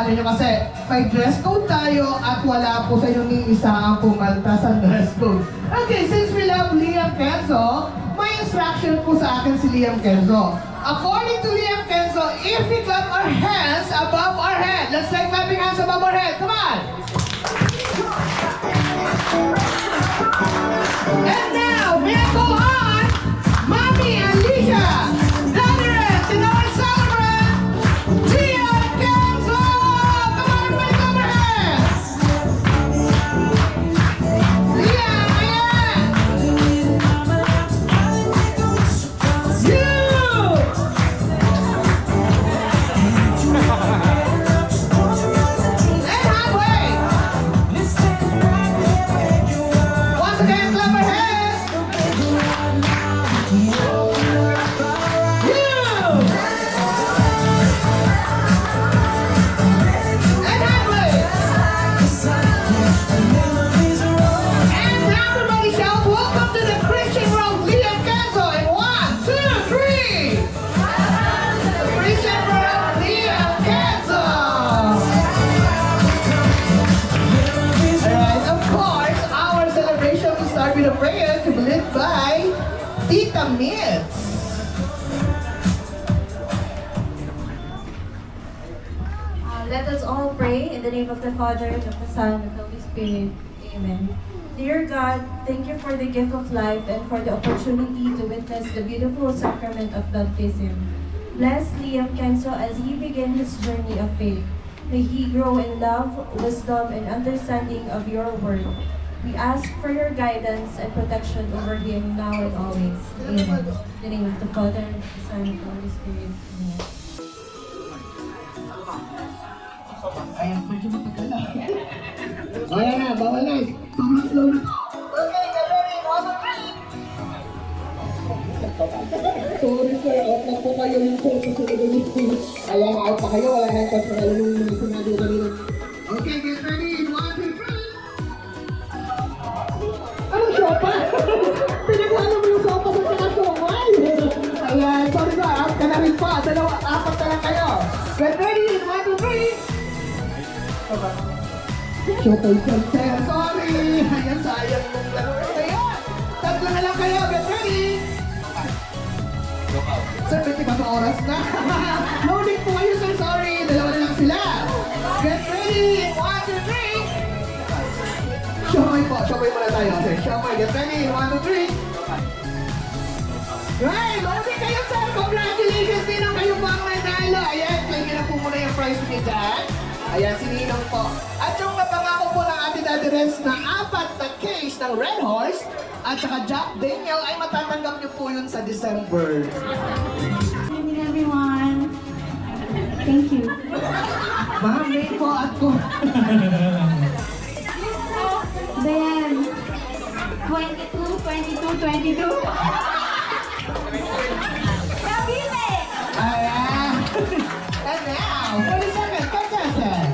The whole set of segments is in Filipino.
kasali nyo kasi may dress code tayo at wala po sa inyo ni isa ang pumalta sa dress code. Okay, since we love Liam Kenzo, may instruction po sa akin si Liam Kenzo. According to Liam Kenzo, if we clap our hands above our head, let's try clapping hands above our head. Come on! And now, we go on, Mommy Alicia, Dannerets, and our celebrant, Liam Kenzo! Come on, everybody, clap our hands! Liam, ayan! You! And halfway! Once again, clap our hands! You! And halfway! And now everybody shout, welcome to the Christian Road, Liam Kenzo, in 1, 2, 3! The Christian Road, Liam Kenzo! Alright, of course, our celebration will start with a prayer to be led by Tita Mitz. Let us all pray in the name of the Father, and of the Son, and of the Holy Spirit. Amen. Dear God, thank you for the gift of life and for the opportunity to witness the beautiful sacrament of baptism. Bless Liam Kenzo as he begins his journey of faith. May he grow in love, wisdom, and understanding of your word. We ask for your guidance and protection over him now and always. Amen. In the name of the Father, and of the Son, and of the Holy Spirit. Amen. Ayan, medyo matagala. Ayan na, bawal na. Sobrang slow na. Okay, get ready. 1, 2, 3. Sorry sir, out na po kayo yung po sa sinagaling. Ayan, out pa kayo. Wala na yung personal yung mga sinabi ko kanina. Okay, get ready. 1, 2, 3. Anong sopa? Pinagano mo yung sopa sa mga somay. Ayan, sorry sir, out ka na rin pa. Dalawa, apat na lang kayo. Get ready. 1, 2, 3. Chocolate sir, sorry! Ayan, sayang mong laro. Ayan! Tatlo na lang kayo, get ready! Sir, 24 oras na. Loading po kayo, sir, sorry! Dalawa na lang sila. Get ready! 1, 2, 3! Siomay po, siomay muna tayo, sir. Siomay, get ready! 1, 2, 3! Right! Loading kayo, sir! Congratulations! Ninong kayo po ang nanalo! Ayan, claim na po muna yung prize niyo dyan. Ayan, si Ninong po. At yung napangako po ng ating Dannerets na 4 na case ng Red Horse at saka Jack Daniel ay matatanggap niyo po yun sa December. Good evening, everyone. Thank you. Ma'am, may po at ko. Then, 22. Cavite! Ayan. And now, 42nd contestant.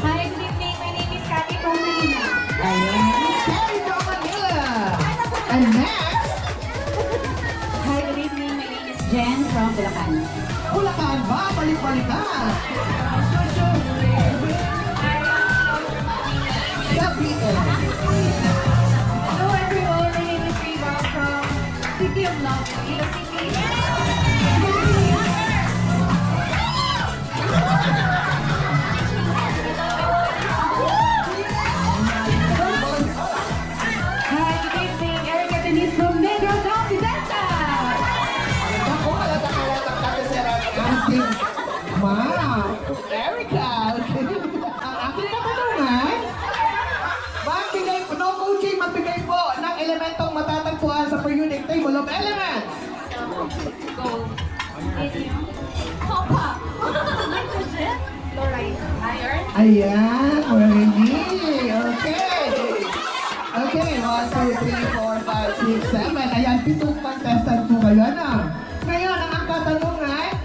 Hi, good evening. My name is Cathy Pongina. Ayan. Terry from Manila. And next, Hi, good evening. My name is Jen from Bulacan. Bulacan ba? Balik-balikan. Cavite. Hello, everyone. My name is Riva from City of Love, Iloilo City. Hi, good evening. Erica Denise from Negros Occidental. Ako, halata-halatang kateseran ng ating Ma'am Erica. Ang aking katanungan, magbigay po, no coaching, magbigay po ng elementong matatagpuan sa periodic table of elements. Gold. Copper. Nitrogen. Chloride. Iron. Ayan, already. Okay. Okay, 1, 2, 3, 4, 5, 6, 7. Ayan, 7 contestant po kayo na. Ngayon, ang katanungan,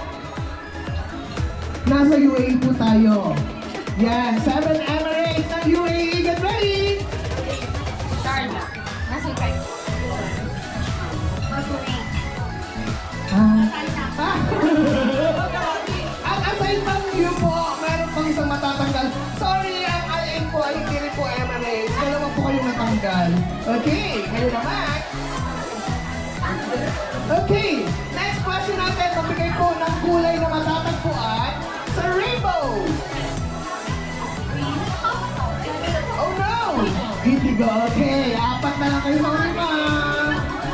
nasa UAE po tayo. Yan, 7 Emirates ng UAE. Get ready! Sharjah. Nasa kayo. Kuwait. At aside from Okay, apat na lang kayo sa lima.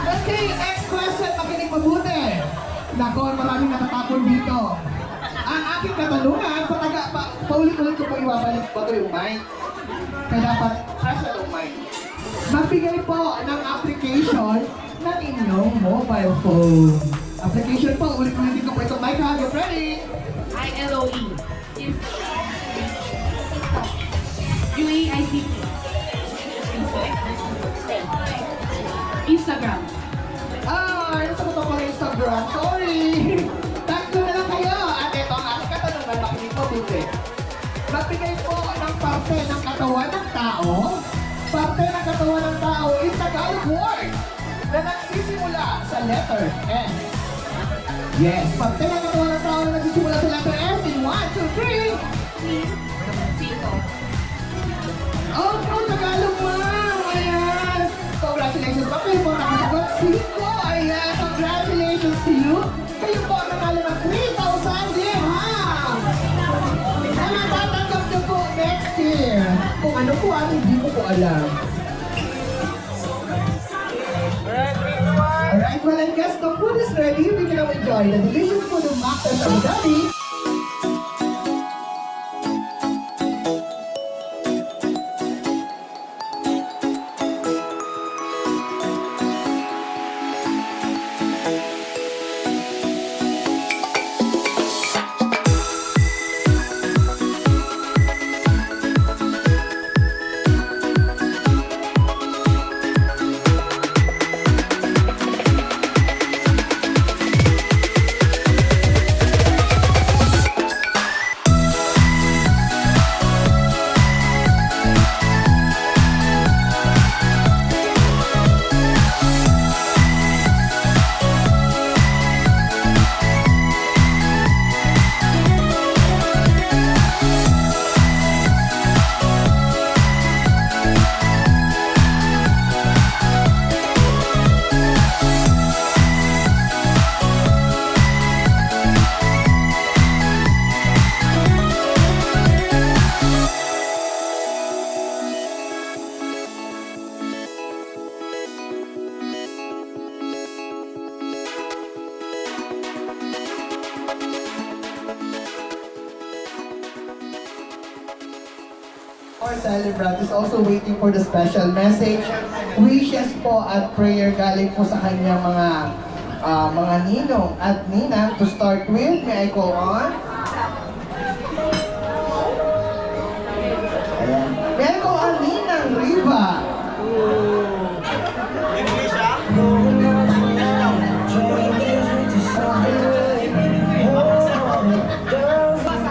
Okay, next question, makinig mabuti. Nako, maraming natatapon dito. Ang aking katanungan, paulit-ulit ko po iwabalik bago yung mic. Kaya dapat press na yung mic. Magbigay po ng application ng inyong mobile phone. Application po, ulit-ulitin ko po itong mic ha. You ready? ILOE. UAICT. Instagram. Nasa ko pala Instagram. Sorry! Tatlo na lang kayo. At ito ang aking katanungan, makinig mabuti. Magbigay po ng parte ng katawan ng tao. Parte ng katawan ng tao is Tagalog word na nagsisimula sa letter S. Yes, parte ng katawan ng tao na nagsisimula sa letter S in 1, 2, 3. Oh, Tagalog ma'am! Ayan! Congratulations pa kayo po nakasagot 5. Ayan, congratulations to you! Kayo po ang nanalo ng 3,000 dirham! Na matatanggap niyo po next year. Kung ano po ang hindi ko po alam. Alright, well, I guess the food is ready. We can now enjoy the delicious food of Mactas Abu Dhabi. Our celebrant is also waiting for the special message, wishes po at prayer galing po sa kanyang mga ninong at ninang. To start with, may I call on? Ayan. May I call on Ninang Riva.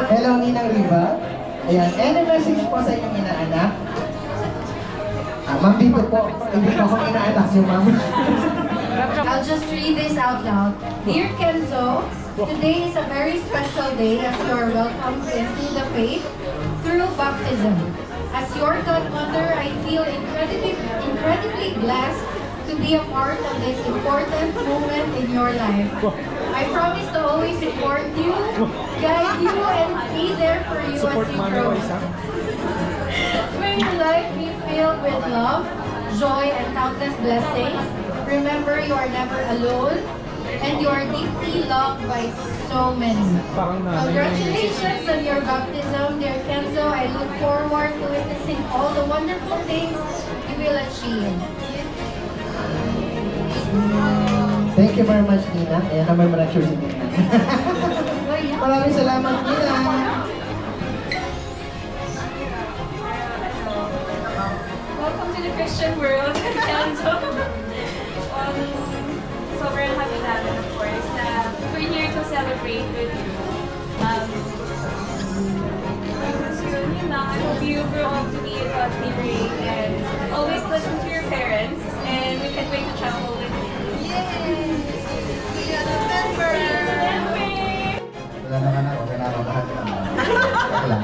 Hello, Ninang Riva. Ayan, any message po sa inyong inaanak? Ma'am, dito po. Hindi po akong inaanak niyo, ma'am. I'll just read this out loud. Dear Kenzo, today is a very special day as you are welcomed into the faith through baptism. As your godmother, I feel incredibly blessed to be a part of this important moment in your life. I promise to always support you, guide you, and be there for you as you grow. May your life be filled with love, joy, and countless blessings. Remember, you are never alone, and you are deeply loved by so many. Congratulations on your baptism, dear Kenzo. I look forward to witnessing all the wonderful things you will achieve. Thank you very much, Nina. Ayan naman ma-lecture si Nina. Maraming salamat, Nina. Welcome to the Christian world, Kenzo. Sobrang happy namin, of course, na we're here to celebrate with you. So yun lang, I hope you grow up to be a God-fearing and always listen to your parents, and we can't wait to travel with you. Yay! See you in November! Wala naman ako, kinakabahan ka naman. Okay lang.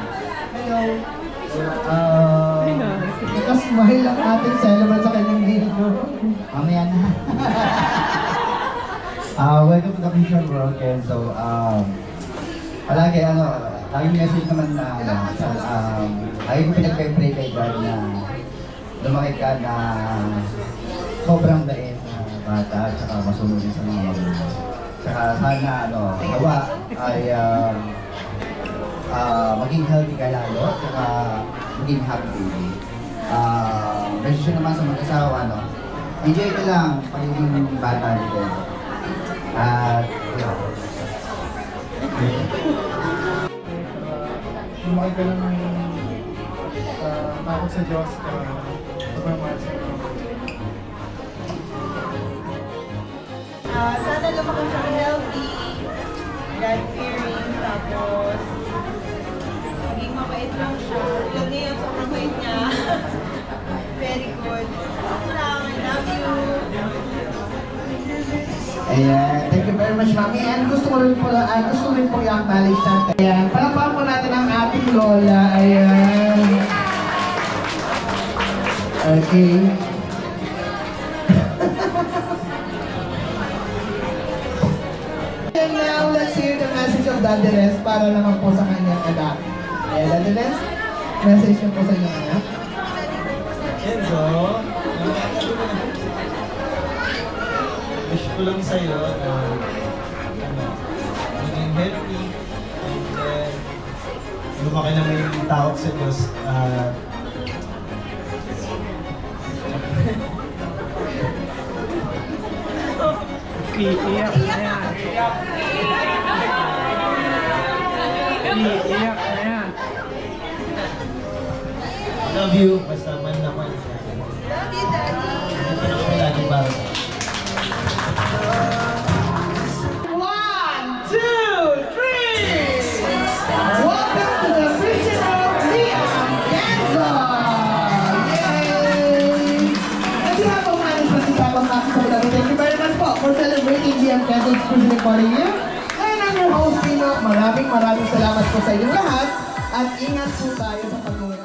Hello. Because mahal ang ating celebrant sa kanyang dito. Mamaya na. Welcome to the Christian world, Kenzo. Laging message naman na, lagi ko pinagpipray kay God na lumaki ka na sobrang bait na bata at saka masunod sa mga magulang. Tsaka sana nawa ay maging healthy ka lalo at saka maging happy baby. Resolution naman sa mag-asawa, enjoy ka lang pagiging bata nito. At yun. Lumaki ka ng takot sa Diyos, sobrang mahal sa Diyos. Sana lumaki siyang healthy, God-fearing, tapos maging mabait lang siya. Tulad niya, sobrang bait niya. Very good. I love you. Ayan, thank you very much, Mami. And gusto ko rin po i-acknowledge natin. Ayan, palakpakan po natin ang ating lola. Ayan. Okay. And now, let's hear the message of Daddy Les para naman po sa kanyang anak. Ayan, Daddy Les, message niyo po sa inyong anak. Enzo, wish ko lang sa'yo na maging healthy and then lumaki na may takot sa Diyos at iiyak na yan. Iiyak na yan. Love you, basta man naman. Love you, Daddy. Ito na kami lagi para sa 1, 2, 3! Welcome to the Christian of Liam Kenzo! Yay! On behalf of management and staff of Maxis Hotel, thank you very much po for celebrating Liam Kenzo's special for the year. And I'm your host, Pino. Maraming salamat po sa inyong lahat at ingat po tayo sa pag-uwi.